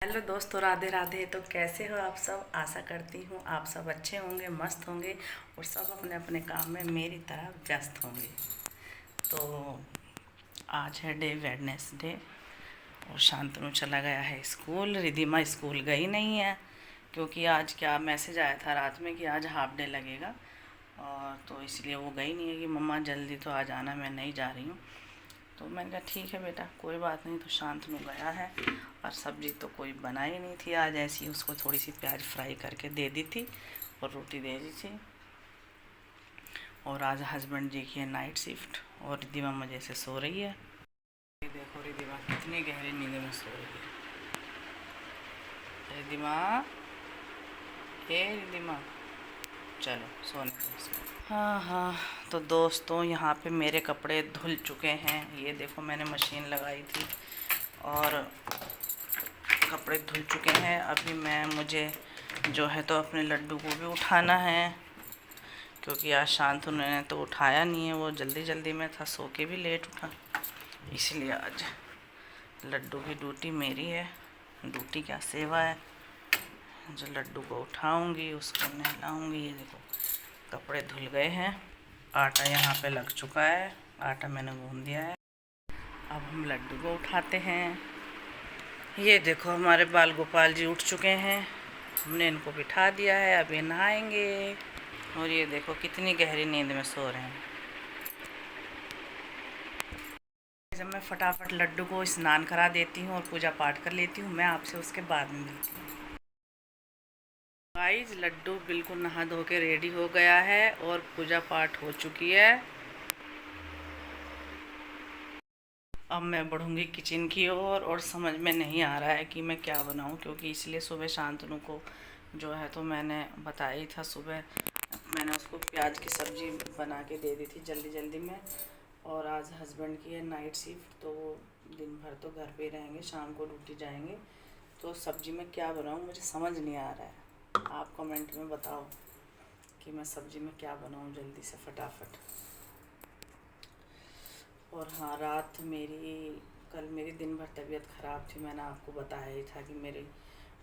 Hello दोस्तों, राधे राधे। तो कैसे हो आप सब? आशा करती हूँ आप सब अच्छे होंगे, मस्त होंगे और सब अपने अपने काम में मेरी तरह व्यस्त होंगे। तो आज है डे वेडनेसडे और शांतनु चला गया है स्कूल। रिधिमा स्कूल गई नहीं है क्योंकि आज क्या मैसेज आया था रात में कि आज हाफ डे लगेगा, और तो इसलिए वो गई नहीं है कि मम्मा जल्दी तो आ जाना, मैं नहीं जा रही हूँ। तो मैंने कहा ठीक है बेटा, कोई बात नहीं। तो शांतनु गया है और सब्ज़ी तो कोई बनाई नहीं थी आज, ऐसी उसको थोड़ी सी प्याज फ्राई करके दे दी थी और रोटी दे दी थी। और आज हस्बैंड जी की है नाइट शिफ्ट और रिधिमा मज़े से सो रही है। ये देखो रिधिमा कितनी गहरी नींद में सो रही है। रिधिमा, हे रिधिमा, चलो सोने दो। हाँ हाँ, तो दोस्तों यहाँ पे मेरे कपड़े धुल चुके हैं। ये देखो मैंने मशीन लगाई थी और कपड़े धुल चुके हैं। अभी मुझे जो है तो अपने लड्डू को भी उठाना है क्योंकि आज शांतनु ने तो उठाया नहीं है, वो जल्दी जल्दी में था, सो के भी लेट उठा, इसलिए आज लड्डू की ड्यूटी मेरी है। ड्यूटी क्या, सेवा है। जो लड्डू को उठाऊंगी उसको नहलाऊंगी। ये देखो कपड़े धुल गए हैं, आटा यहाँ पे लग चुका है, आटा मैंने गूंद दिया है। अब हम लड्डू को उठाते हैं। ये देखो हमारे बाल गोपाल जी उठ चुके हैं, हमने इनको बिठा दिया है, अब ये नहाएंगे। और ये देखो कितनी गहरी नींद में सो रहे हैं। जब मैं फटाफट लड्डू को स्नान करा देती हूँ और पूजा पाठ कर लेती हूँ, मैं आपसे उसके बाद में मिलती हूँ। गाइस, लड्डू बिल्कुल नहा धो के रेडी हो गया है और पूजा पाठ हो चुकी है। अब मैं बढ़ूंगी किचन की ओर और समझ में नहीं आ रहा है कि मैं क्या बनाऊं, क्योंकि इसलिए सुबह शांतनु को जो है तो मैंने बताया ही था, सुबह मैंने उसको प्याज की सब्ज़ी बना के दे दी थी जल्दी जल्दी में। और आज हस्बैंड की है नाइट शिफ्ट, तो वो दिन भर तो घर पे ही रहेंगे, शाम को ड्यूटी जाएंगे। तो सब्ज़ी में क्या बनाऊँ मुझे समझ नहीं आ रहा है। आप कमेंट में बताओ कि मैं सब्ज़ी में क्या बनाऊँ जल्दी से फटाफट। और हाँ, कल मेरी दिन भर तबीयत ख़राब थी, मैंने आपको बताया ही था कि मेरी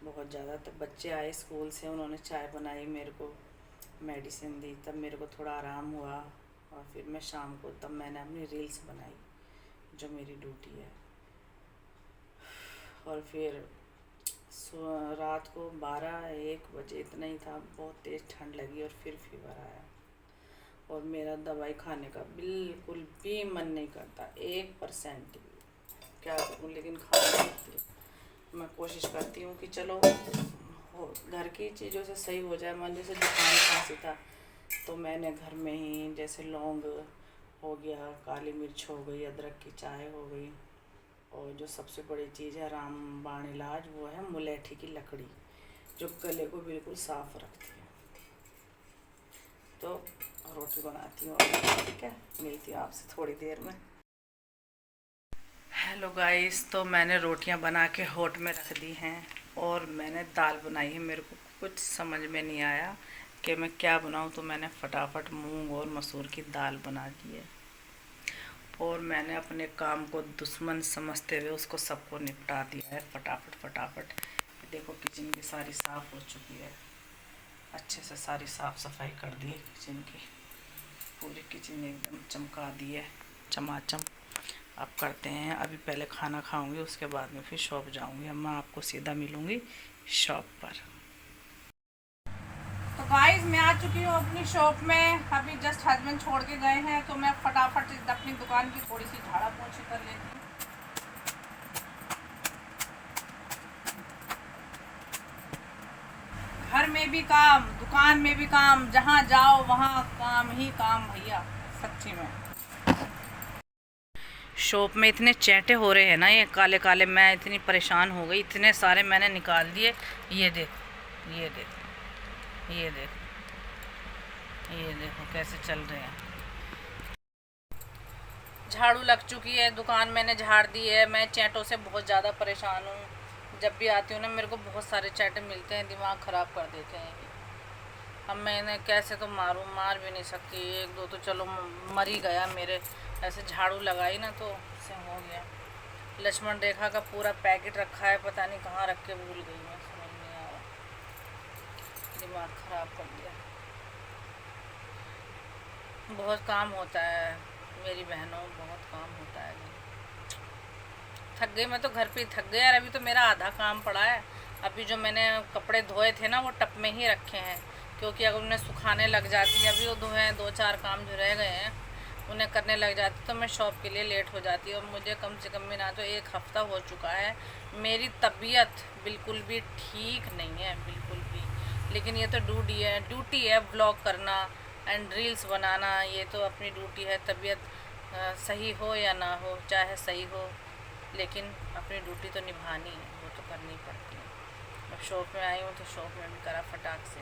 बहुत ज़्यादा। तब बच्चे आए स्कूल से, उन्होंने चाय बनाई, मेरे को मेडिसिन दी, तब मेरे को थोड़ा आराम हुआ। और फिर मैं शाम को तब मैंने अपनी रील्स बनाई जो मेरी ड्यूटी है। और फिर रात को 12-1 बजे इतना ही था, बहुत तेज़ ठंड लगी और फिर फीवर आया और मेरा दवाई खाने का बिल्कुल भी मन नहीं करता, 1% भी। क्या करूँ, लेकिन खा सकती हूँ। मैं कोशिश करती हूँ कि चलो घर की चीज़ों से सही हो जाए। मन जैसे जुकाम खांसी था तो मैंने घर में ही जैसे लौंग हो गया, काली मिर्च हो गई, अदरक की चाय हो गई, और जो सबसे बड़ी चीज़ है रामबाण इलाज, वो है मुलेठी की लकड़ी, जो गले को बिल्कुल साफ रखती है। तो रोटी बनाती हूँ, ठीक है, मिलती हूँ आपसे थोड़ी देर में। हेलो गाइस, तो मैंने रोटियां बना के होट में रख दी हैं और मैंने दाल बनाई है। मेरे को कुछ समझ में नहीं आया कि मैं क्या बनाऊं, तो मैंने फटाफट मूंग और मसूर की दाल बना दी है। और मैंने अपने काम को दुश्मन समझते हुए उसको सबको निपटा दिया है फटाफट फटाफट। देखो किचन की सारी साफ़ हो चुकी है, अच्छे से सारी साफ़ सफाई कर दी है किचन की, पूरी किचन एकदम चमका दी है चमाचम। अब करते हैं, अभी पहले खाना खाऊंगी, उसके बाद में फिर शॉप जाऊंगी। अब मैं आपको सीधा मिलूंगी शॉप पर। तो गाइस, मैं आ चुकी हूँ अपनी शॉप में। अभी जस्ट हस्बैंड छोड़ के गए हैं, तो मैं फटाफट अपनी दुकान की थोड़ी सी झाड़ा पोछी कर लेती हूँ। घर में भी काम, दुकान में भी काम, जहाँ जाओ वहाँ काम ही काम भैया, सच्ची में। शॉप में इतने चैटे हो रहे हैं ना ये काले काले, मैं इतनी परेशान हो गई, इतने सारे मैंने निकाल दिए। ये देखो, ये देखो, ये देखो, ये देखो कैसे चल रहे हैं। झाड़ू लग चुकी है, दुकान मैंने झाड़ दी है। मैं चैटों से बहुत ज़्यादा परेशान हूँ। जब भी आती हूँ ना, मेरे को बहुत सारे चैटे मिलते हैं, दिमाग ख़राब कर देते हैं। अब मैंने कैसे तो मारूँ, मार भी नहीं सकती। एक दो तो चलो मर ही गया मेरे, ऐसे झाड़ू लगाई ना तो उससे हो गया। लक्ष्मण रेखा का पूरा पैकेट रखा है, पता नहीं कहाँ रख के भूल गई मैं, समझ नहीं आ रहा, दिमाग ख़राब कर दिया। बहुत काम होता है मेरी बहनों, बहुत काम होता है। थक गई मैं तो, घर पे ही थक गई यार। अभी तो मेरा आधा काम पड़ा है। अभी जो मैंने कपड़े धोए थे ना वो टप में ही रखे हैं, क्योंकि अगर उन्हें सुखाने लग जाती, अभी वो धोए हैं, 2-4 काम जो रह गए हैं उन्हें करने लग जाती तो मैं शॉप के लिए लेट हो जाती। और मुझे कम से कम भी ना तो 1 हफ्ता हो चुका है, मेरी तबीयत बिल्कुल भी ठीक नहीं है, बिल्कुल भी। लेकिन ये तो ड्यूटी है ब्लॉग करना एंड रील्स बनाना, ये तो अपनी ड्यूटी है। तबीयत सही हो या ना हो, चाहे सही हो, लेकिन अपनी ड्यूटी तो निभानी है, वो तो करनी पड़ती है। अब शॉप में आई हूँ तो शॉप में भी करा फटाक से।